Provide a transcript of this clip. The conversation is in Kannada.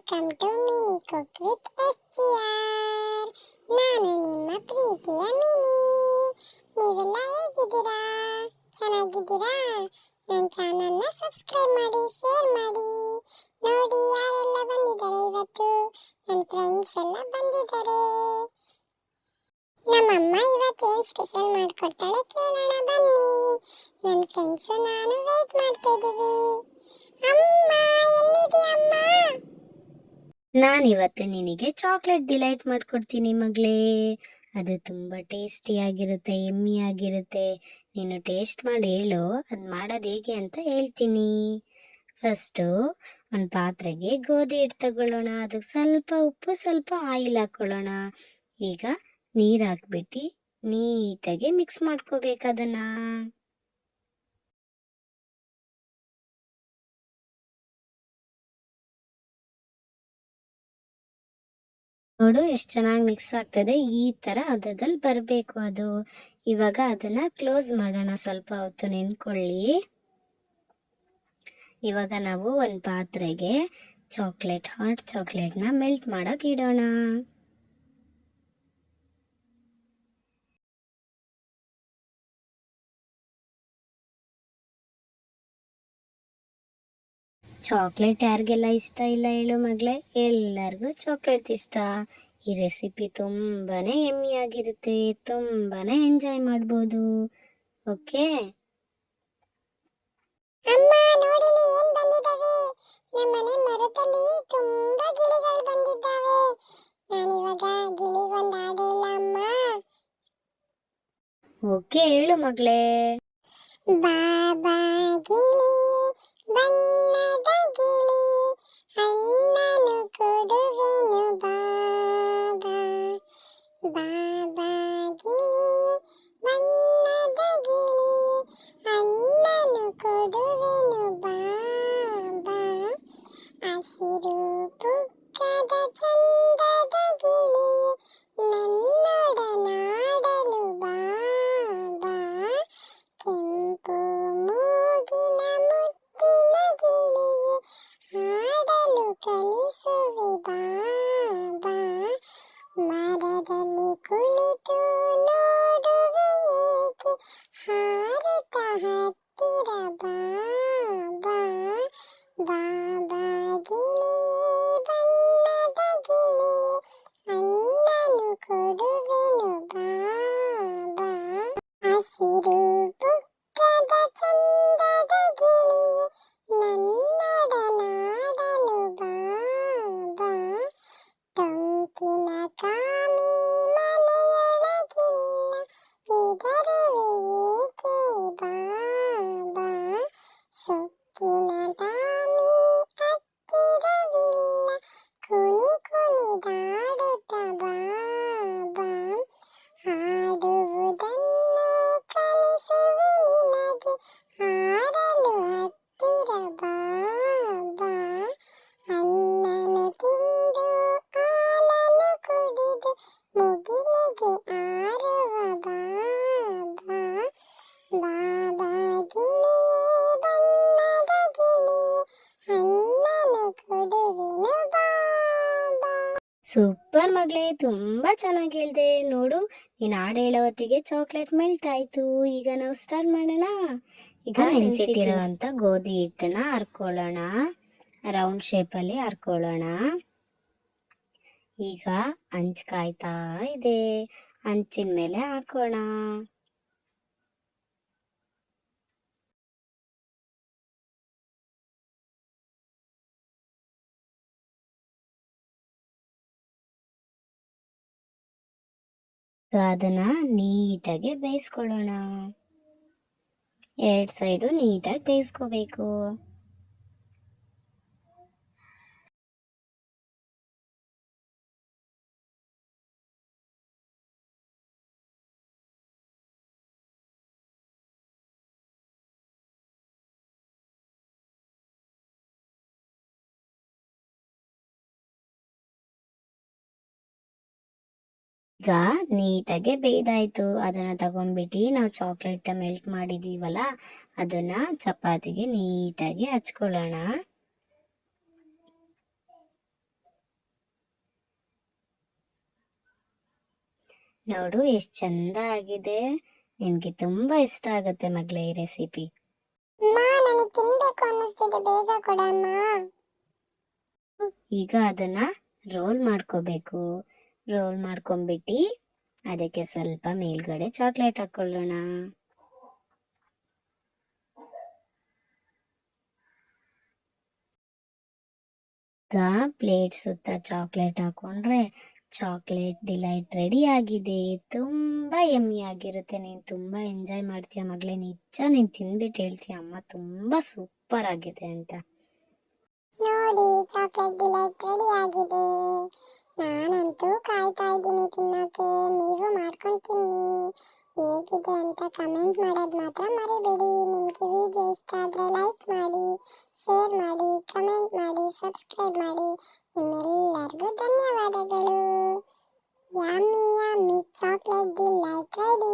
Welcome to mini cook with SGR. ನಾನು ನಿಮ್ಮ ಪ್ರೀತಿಯ ಮಿನಿ. ನೀವೆಲ್ಲ ಹೇಗಿದ್ದೀರಾ? ಚೆನ್ನಾಗಿದ್ದೀರಾ? ನನ್ನ ಚಾನಲ್ನ ಸಬ್ಸ್ಕ್ರೈಬ್ ಮಾಡಿ, ಶೇರ್ ಮಾಡಿ. ನೋಡಿ ಯಾರೆಲ್ಲ ಬಂದಿದ್ದಾರೆ ಇವತ್ತು. ನನ್ನ ಫ್ರೆಂಡ್ಸ್ ಎಲ್ಲ ಬಂದಿದ್ದಾರೆ. ನಮ್ಮಮ್ಮ ಇವತ್ತೇನು ಸ್ಪೆಷಲ್ ಮಾಡ್ಕೊಡ್ತಾಳೆ ಕೇಳೋಣ ಬನ್ನಿ. ನನ್ನ ಫ್ರೆಂಡ್ಸು ನಾನು ವೇಟ್ ಮಾಡ್ತಾ ಇದ್ದೀವಿ. ಅಮ್ಮ ಎಲ್ಲಿದೆ ಅಮ್ಮ? ನಾನಿವತ್ತು ನಿನಗೆ ಚಾಕ್ಲೇಟ್ ಡಿಲೈಟ್ ಮಾಡ್ಕೊಡ್ತೀನಿ ಮಗಳೇ. ಅದು ತುಂಬ ಟೇಸ್ಟಿಯಾಗಿರುತ್ತೆ, ಆಗಿರುತ್ತೆ. ನೀನು ಟೇಸ್ಟ್ ಮಾಡಿ ಹೇಳು, ಅದು ಮಾಡೋದು ಹೇಗೆ ಅಂತ ಹೇಳ್ತೀನಿ. ಫಸ್ಟು ಒಂದು ಪಾತ್ರೆಗೆ ಗೋಧಿ ಹಿಟ್ಟು ತಗೊಳ್ಳೋಣ. ಅದಕ್ಕೆ ಸ್ವಲ್ಪ ಉಪ್ಪು, ಸ್ವಲ್ಪ ಆಯಿಲ್ ಹಾಕ್ಕೊಳ್ಳೋಣ. ಈಗ ನೀರು ಹಾಕ್ಬಿಟ್ಟು ನೀಟಾಗಿ ಮಿಕ್ಸ್ ಮಾಡ್ಕೋಬೇಕು ಅದನ್ನು. ನೋಡು ಎಷ್ಟು ಚೆನ್ನಾಗಿ ಮಿಕ್ಸ್ ಆಗ್ತದೆ. ಈ ಥರ ಹದದಲ್ಲಿ ಬರಬೇಕು ಅದು. ಇವಾಗ ಅದನ್ನು ಕ್ಲೋಸ್ ಮಾಡೋಣ, ಸ್ವಲ್ಪ ಹೊತ್ತು ನೆನ್ಕೊಳ್ಳಿ. ಇವಾಗ ನಾವು ಒಂದು ಪಾತ್ರೆಗೆ ಹಾಟ್ ಚಾಕ್ಲೇಟ್ನ ಮೆಲ್ಟ್ ಮಾಡೋಕೆ ಇಡೋಣ. ಚಾಕ್ಲೇಟ್ ಯಾರಿಗೆಲ್ಲ ಇಷ್ಟ ಇಲ್ಲ ಹೇಳು ಮಗಳೇ? ಎಲ್ಲರಿಗೂ ಚಾಕ್ಲೇಟ್ ಇಷ್ಟ. ಈ ರೆಸಿಪಿ ತುಂಬಾನೇ ಆಗಿರುತ್ತೆ, ತುಂಬಾನೇ ಎಂಜಾಯ್ ಮಾಡ್ಬೋದು. ಓಕೆ, ಅಮ್ಮ ನೋಡಿಲಿ ಏನ್ ಬಂದಿದ್ದಾವೆ. ನಮ್ಮನೆ ಮರದಲ್ಲಿ ತುಂಬಾ ಗಿಳಿಗಳು ಬಂದಿದ್ದಾವೆ. ನಾನಿವಾಗ ಗಿಳಿಗೊಂದು ಹಾಡು ಹೇಳ ಅಮ್ಮ. ಓಕೆ ಹೇಳು ಮಗಳೇ. ಬಾಬಾ ಗಿಳಿ ಬಣ್ಣದ ಗಿಳಿ, ಅಣ್ಣನು ಕೊಡುವೆನು ಬಾಬಾ. ಬಾಬಾ ಗಿಳಿ ಬಣ್ಣದ ಗಿಳಿ, ಅಣ್ಣನು ಕೊಡುವೆನು ಬಾಬಾ. ಹಸಿರು ಪುಕ್ಕದ ಚಂದದ ಗಿಳಿ, ನನ್ನೊಡನಾಡಲು ಬಾಬಾ. ಕೆಂಪು ಮೂಗಿನ ಮುತ್ತಿನ ಗಿಳಿಯೇ, ಹಾಡಲು ಕಲಿಸುವೆ ಬಾಬಾ. ಮರದಲ್ಲಿ ಕುಳಿತು ನೋಡುವೆ ಏಕೆ, ಹಾರುತ್ತ ಹತ್ತಿರ ಬಾಬಾ. ಬಾಬಾ ಗಿಳಿ ಬಣ್ಣದ ಗಿಳಿ, ಅಣ್ಣನು ಕೊಡುವೆನು ಬಾಬಾ. ಹಸಿರು ಪುಕ್ಕದ ಚಂದದ ಗಿಳಿಯೇ, ನನ್ನೊಡನಾಡಲು ಬಾಬಾ. ಟೊಂಕಿನ ಕಾಮಿ ಮನೆಯೊಳಗಿಲ್ಲ, ಹೆದರುವೆ ಏಕೆ ಬಾಬಾ. ಸೊಕ್ಕಿನ ದಾಮಿ ಹತ್ತಿರವಿಲ್ಲ, ಕುಣಿ ಕುಣಿದಾಡುತ್ತ ಬಾಬಾ. ಹಾಡುವುದನ್ನು ಕಲಿಸುವೆ ನಿನಗೆ, ಹಾಡಲು ಹತ್ತಿರ ಬಾಬಾ. ಅನ್ನನು ತಿಂದು ಹಾಲನ್ನು ಕುಡಿದು ಮುಗಿಲಿಗೆ ಆರುವ ಬಾಬಾ. ಬಾಬಾ ಗಿಳಿ ಬಣ್ಣದ ಗಿಳಿ, ಅಣ್ಣನು ಕೊಡುವೆನು ಬಾಬಾ. ಸೂಪರ್ ಮಗಳೇ, ತುಂಬಾ ಚೆನ್ನಾಗಿ ಹೇಳ್ದೆ ನೋಡು. ನೀನು ಹಾಡು ಹೇಳೋ ಹೊತ್ತಿಗೆ ಚಾಕ್ಲೇಟ್ ಮೆಲ್ಟ್ ಆಯ್ತು. ಈಗ ನಾವು ಸ್ಟಾರ್ಟ್ ಮಾಡೋಣ. ಈಗ ನೆನೆಸಿಟ್ಟಿರೋವಂಥ ಗೋಧಿ ಹಿಟ್ಟನ್ನ ಹರ್ಕೊಳ್ಳೋಣ, ರೌಂಡ್ ಶೇಪಲ್ಲಿ ಹರ್ಕೊಳ್ಳೋಣ. ಈಗ ಹಂಚು ಕಾಯ್ತಾ ಇದೆ, ಹಂಚಿನ ಮೇಲೆ ಹಾಕೋಣ. ಅದನ್ನ ನೀಟಾಗಿ ಬೇಯಿಸ್ಕೊಳ್ಳೋಣ. ಎರಡು ಸೈಡು ನೀಟಾಗಿ ಬೇಯಿಸ್ಕೋಬೇಕು. ಈಗ ನೀಟಾಗಿ ಬೇಯ್ದಾಯ್ತು. ಅದನ್ನ ತಗೊಂಡ್ಬಿಟ್ಟು ನಾವು ಚಾಕ್ಲೇಟ್ ಮೆಲ್ಟ್ ಮಾಡಿದೀವಲ್ಲ, ಅದನ್ನ ಚಪಾತಿಗೆ ನೀಟಾಗಿ ಹಚ್ಕೊಳ್ಳೋಣ. ನೋಡು ಎಷ್ಟು ಚಂದ ಆಗಿದೆ. ನಿನಗೆ ತುಂಬ ಇಷ್ಟ ಆಗುತ್ತೆ ಮಗಳೇ ಈ ರೆಸಿಪಿ. ಅಮ್ಮ ನನಗೆ ತಿನ್ಬೇಕು ಅನ್ನಿಸ್ತಿದೆ, ಬೇಗ ಕೊಡಮ್ಮ. ಈಗ ಅದನ್ನ ರೋಲ್ ಮಾಡ್ಕೋಬೇಕು. ರೋಲ್ ಮಾಡ್ಕೊಂಡ್ಬಿಟ್ಟು ಅದಕ್ಕೆ ಸ್ವಲ್ಪ ಮೇಲ್ಗಡೆ ಚಾಕ್ಲೇಟ್ ಹಾಕೊಳ್ಳೋಣ. ಈಗ ಪ್ಲೇಟ್ ಸುತ್ತ ಚಾಕ್ಲೇಟ್ ಹಾಕೊಂಡ್ರೆ ಚಾಕ್ಲೇಟ್ ಡಿಲೈಟ್ ರೆಡಿ ಆಗಿದೆ. ತುಂಬಾ ಯಮ್ಮಿ ಆಗಿರುತ್ತೆ. ನೀನು ತುಂಬಾ ಎಂಜಾಯ್ ಮಾಡ್ತೀಯ ಮಗಳೇ. ನಿಜ ನೀನು ತಿನ್ಬಿಟ್ಟು ಹೇಳ್ತೀಯ ಅಮ್ಮ ತುಂಬಾ ಸೂಪರ್ ಆಗಿದೆ ಅಂತ. ನೋಡಿ ಚಾಕ್ಲೇಟ್ ಡಿಲೈಟ್ ರೆಡಿ ಆಗಿದೆ. ನಾನಂತೂ ಕಾಯ್ತಾ ಇದ್ದೀನಿ ತಿನ್ನೋಕೆ. ನೀವು ಮಾಡ್ಕೊಂಡು ತಿನ್ನಿ. ಹೇಗಿದೆ ಅಂತ ಕಮೆಂಟ್ ಮಾಡೋದು ಮಾತ್ರ ಮರಿಬೇಡಿ. ನಿಮಗೆ ವಿಡಿಯೋ ಇಷ್ಟ ಆದರೆ ಲೈಕ್ ಮಾಡಿ, ಶೇರ್ ಮಾಡಿ, ಕಮೆಂಟ್ ಮಾಡಿ, ಸಬ್ಸ್ಕ್ರೈಬ್ ಮಾಡಿ. ನಿಮ್ಮೆಲ್ಲರಿಗೂ ಧನ್ಯವಾದಗಳು. Yummy yummy chocolate delight ready.